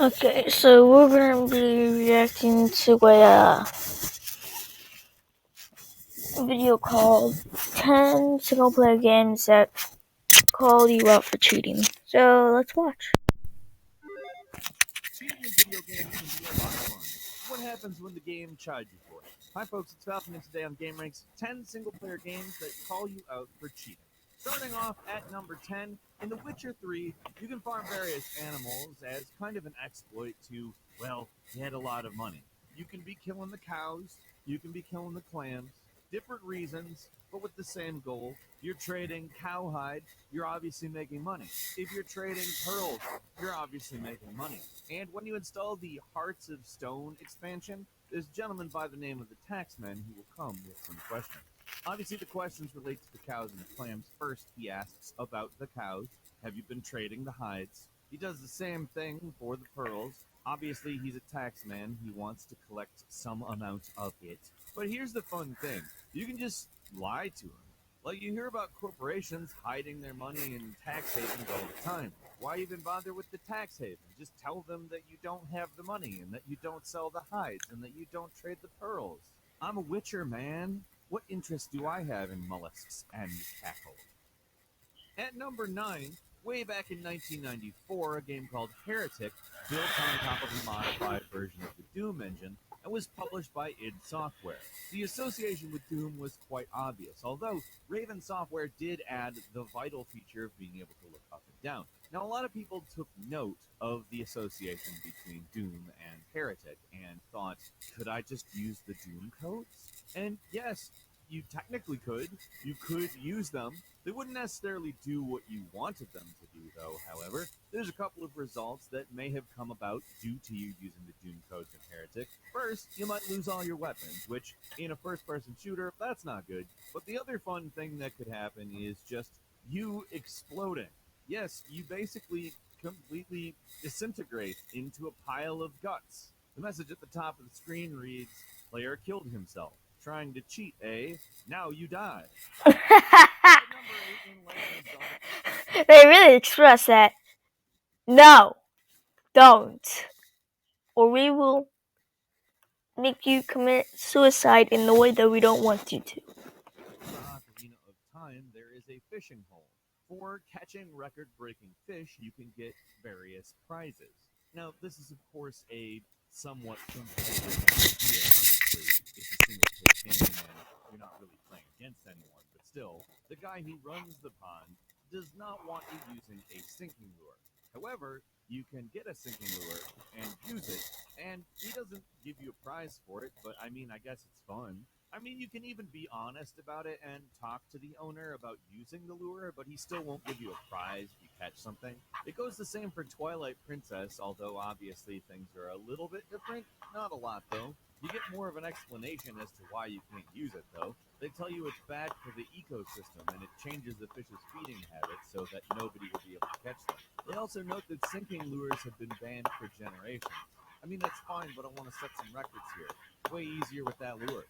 Okay, so we're gonna be reacting to a video called 10 single player games that call you out for cheating. So let's watch. Cheating in video games can be a lot of fun. What happens when the game chides you for it? Hi folks, it's Falcon, and today on Game Ranks, 10 single-player games that call you out for cheating. Starting off at number 10, in The Witcher 3, you can farm various animals as kind of an exploit to, well, get a lot of money. You can be killing the cows, you can be killing the clams, different reasons, but with the same goal. You're trading cowhide, you're obviously making money. If you're trading pearls, you're obviously making money. And when you install the Hearts of Stone expansion, there's a gentleman by the name of the Taxman who will come with some questions. Obviously, the questions relate to the cows and the clams. First, he asks about the cows. Have you been trading the hides? He does the same thing for the pearls. Obviously, he's a taxman. He wants to collect some amount of it. But here's the fun thing. You can just lie to him. Like you hear about corporations hiding their money in tax havens all the time. Why even bother with the tax haven? Just tell them that you don't have the money and that you don't sell the hides and that you don't trade the pearls. I'm a witcher, man. What interest do I have in mollusks and cattle? At number 9, way back in 1994, a game called Heretic, built on top of a modified version of the Doom engine, and was published by id Software. The association with Doom was quite obvious, although Raven Software did add the vital feature of being able to look up and down. Now, a lot of people took note of the association between Doom and Heretic and thought, could I just use the Doom codes? And yes, you technically could. You could use them. They wouldn't necessarily do what you wanted them to do, though, however. There's a couple of results that may have come about due to you using the Doom codes in Heretic. First, you might lose all your weapons, which, in a first-person shooter, that's not good. But the other fun thing that could happen is just you exploding. Yes, you basically completely disintegrate into a pile of guts. The message at the top of the screen reads, "Player killed himself. Trying to cheat, eh? Now you die." They really express that. No, don't. Or we will make you commit suicide in the way that we don't want you to. In the Ocarina of Time, there is a fishing hole. For catching record-breaking fish, you can get various prizes. Now, this is, of course, a somewhat competitive idea, obviously. It's a single-player game, and you're not really playing against anyone, but still, the guy who runs the pond does not want you using a sinking lure. However, you can get a sinking lure and use it, and he doesn't give you a prize for it, but I mean, I guess it's fun. I mean, you can even be honest about it and talk to the owner about using the lure, but he still won't give you a prize if you catch something. It goes the same for Twilight Princess, although obviously things are a little bit different. Not a lot, though. You get more of an explanation as to why you can't use it, though. They tell you it's bad for the ecosystem, and it changes the fish's feeding habits so that nobody will be able to catch them. They also note that sinking lures have been banned for generations. I mean, that's fine, but I want to set some records here. Way easier with that lure.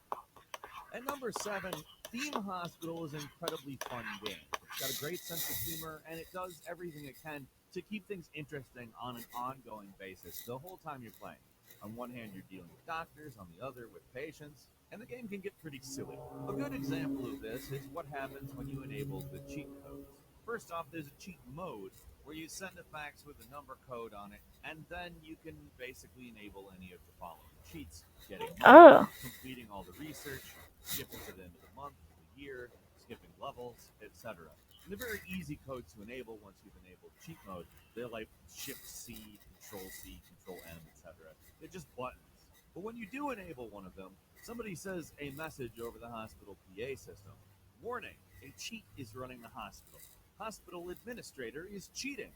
At number 7, Theme Hospital is an incredibly fun game. It's got a great sense of humor, and it does everything it can to keep things interesting on an ongoing basis the whole time you're playing. On one hand, you're dealing with doctors, on the other, with patients, and the game can get pretty silly. A good example of this is what happens when you enable the cheat codes. First off, there's a cheat mode where you send a fax with a number code on it, and then you can basically enable any of the following cheats: getting money, Oh. completing all the research, skipping to the end of the month, the year, skipping levels, etc. And they're very easy codes to enable once you've enabled cheat mode. They're like Shift C, Control C, Control M, etc. They're just buttons. But when you do enable one of them, somebody says a message over the hospital PA system. Warning, a cheat is running the hospital. Hospital administrator is cheating.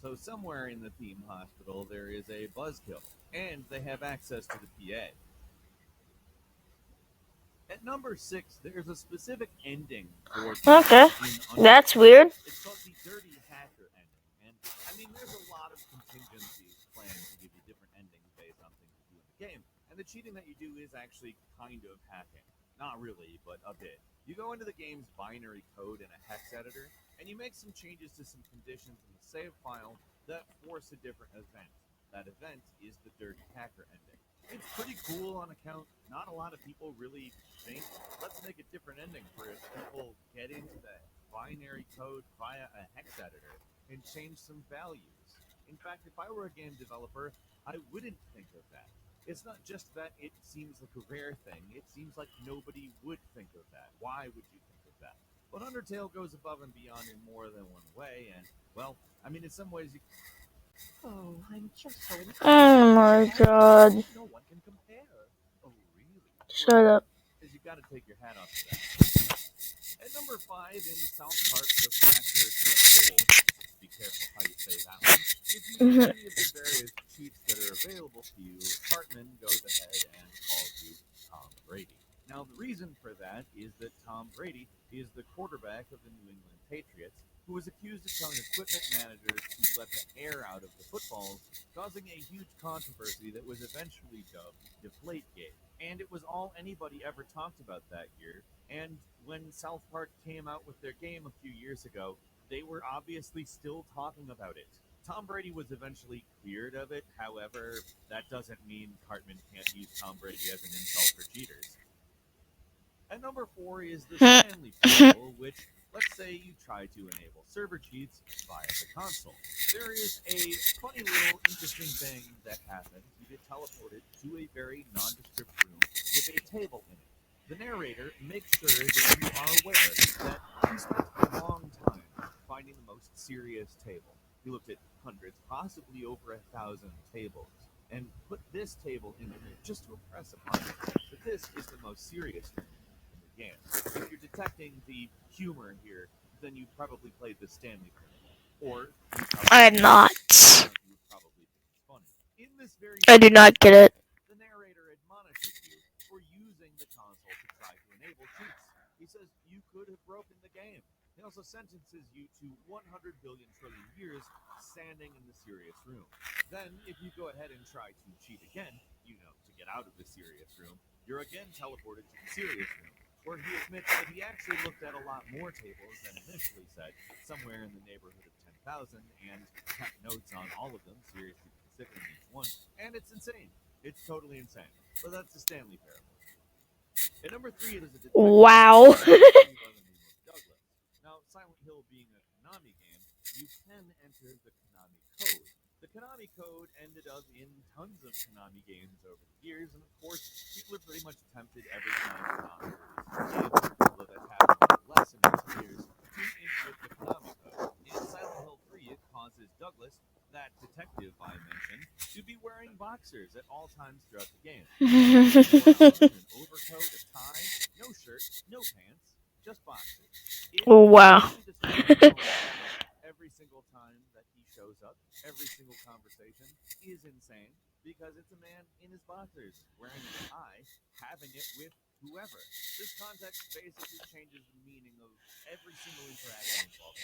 So somewhere in the theme hospital there is a buzzkill, and they have access to the PA. At number 6, there's a specific ending for Okay. That's weird. It's called the Dirty Hacker ending, and I mean, there's a lot of contingencies planned to give you different endings based on things you do in the game, and the cheating that you do is actually kind of hacking. Not really, but a bit. You go into the game's binary code in a hex editor, and you make some changes to some conditions in the save file that force a different event. That event is the Dirty Hacker ending. It's pretty cool on account not a lot of people really think, let's make a different ending for it. People get into the binary code via a hex editor and change some values. In fact, if I were a game developer, I wouldn't think of that. It's not just that it seems like a rare thing, it seems like nobody would think of that. Why would you think of that? But Undertale goes above and beyond in more than one way, and, well, I mean, in some ways, you. Oh, I'm just so excited. Oh my god. No one can compare. Oh, really? Shut up. Because you got to take your hat off to that. At number 5 in South Park, The Fractured But Whole. Be careful how you say that one. If you use any of the various cheats that are available to you, Cartman goes ahead and calls you Tom Brady. Now, the reason for that is that Tom Brady is the quarterback of the New England Patriots, who was accused of telling equipment managers to let the air out of the footballs, causing a huge controversy that was eventually dubbed Deflategate. And it was all anybody ever talked about that year. And when South Park came out with their game a few years ago, they were obviously still talking about it. Tom Brady was eventually cleared of it. However, that doesn't mean Cartman can't use Tom Brady as an insult for cheaters. At number 4 is the Stanley Parable, which, let's say you try to enable server cheats via the console. There is a funny little interesting thing that happens. You get teleported to a very nondescript room with a table in it. The narrator makes sure that you are aware that he spent a long time finding the most serious table. He looked at hundreds, possibly over 1,000 tables, and put this table in there just to impress upon you that this is the most serious room. Yeah. If you're detecting the humor here, then you probably played the Stanley Parable. Or I'm not. you would probably think it's funny. In this very I do not get it. the narrator admonishes you for using the console to try to enable cheats. He says you could have broken the game. He also sentences you to 100 billion trillion years standing in the serious room. Then, if you go ahead and try to cheat again, to get out of the serious room, you're again teleported to the serious room, where he admits that he actually looked at a lot more tables than initially said, somewhere in the neighborhood of 10,000, and kept notes on all of them, seriously considering each one. And it's insane. It's totally insane. But that's the Stanley Parable. At number 3, it is a detective Wow. by the name of Douglas. Now, Silent Hill being a Konami game, you can enter the Konami code. The Konami code ended up in tons of Konami games over the years, and of course, people are pretty much tempted every time Konami releases a game, although that happened less in recent years, to input the Konami code. In Silent Hill 3, it causes Douglas, that detective I mentioned, to be wearing boxers at all times throughout the game. An overcoat, a tie, no shirt, no pants, just boxers. Oh, wow. Every single time that he shows up, every single conversation is insane because it's a man in his boxers, wearing a tie, having it with whoever. This context basically changes the meaning of every single interaction involved.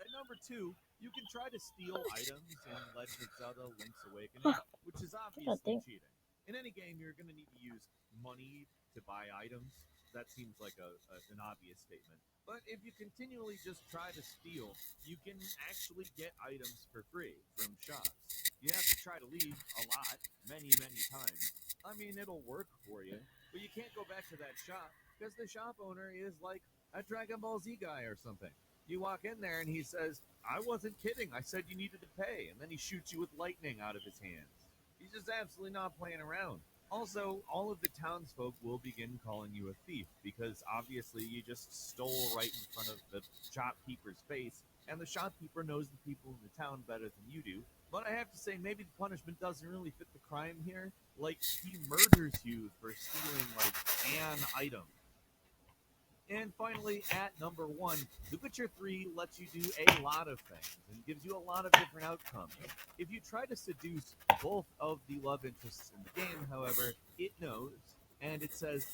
At number 2, you can try to steal items in Legend of Zelda Link's Awakening, which is obviously cheating. In any game, you're going to need to use money to buy items. That seems like an obvious statement. But if you continually just try to steal, you can actually get items for free from shops. You have to try to leave a lot, many, many times. I mean, it'll work for you, but you can't go back to that shop because the shop owner is like a Dragon Ball Z guy or something. You walk in there and he says, I wasn't kidding. I said you needed to pay. And then he shoots you with lightning out of his hands. He's just absolutely not playing around. Also, all of the townsfolk will begin calling you a thief because obviously you just stole right in front of the shopkeeper's face, and the shopkeeper knows the people in the town better than you do. But I have to say, maybe the punishment doesn't really fit the crime here. Like, he murders you for stealing, like, an item. And finally, at number 1, The Witcher 3 lets you do a lot of things and gives you a lot of different outcomes. If you try to seduce both of the love interests in the game, however, it knows, and it says,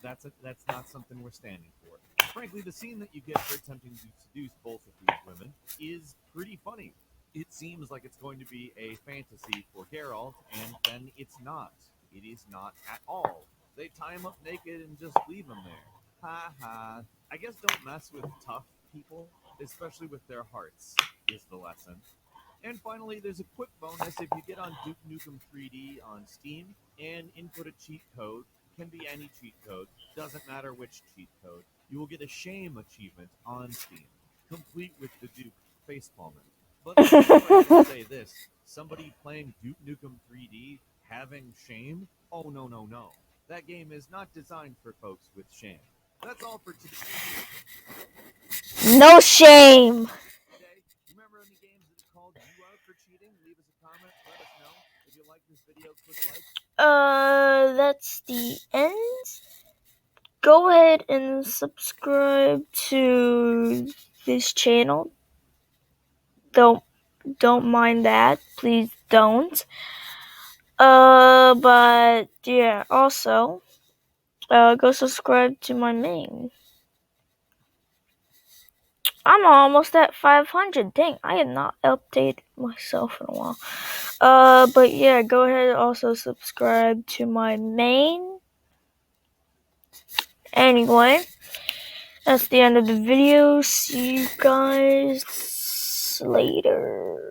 that's not something we're standing for. Frankly, the scene that you get for attempting to seduce both of these women is pretty funny. It seems like it's going to be a fantasy for Geralt, and then it's not. It is not at all. They tie him up naked and just leave him there. Ha ha. I guess don't mess with tough people, especially with their hearts, is the lesson. And finally, there's a quick bonus if you get on Duke Nukem 3D on Steam and input a cheat code. Can be any cheat code, doesn't matter which cheat code. You will get a shame achievement on Steam, complete with the Duke facepalming. But let me go ahead and say this: somebody playing Duke Nukem 3D having shame? Oh no no no! That game is not designed for folks with shame. That's all for today. No shame. Remember any games that have called you out for cheating? Leave us a comment. Let us know. If you like this video, click like. That's the end. Go ahead and subscribe to this channel. Don't mind that. Please don't. But yeah, also, go subscribe to my main. I'm almost at 500. Dang, I have not updated myself in a while. But yeah, go ahead and also subscribe to my main. Anyway, that's the end of the video. See you guys later.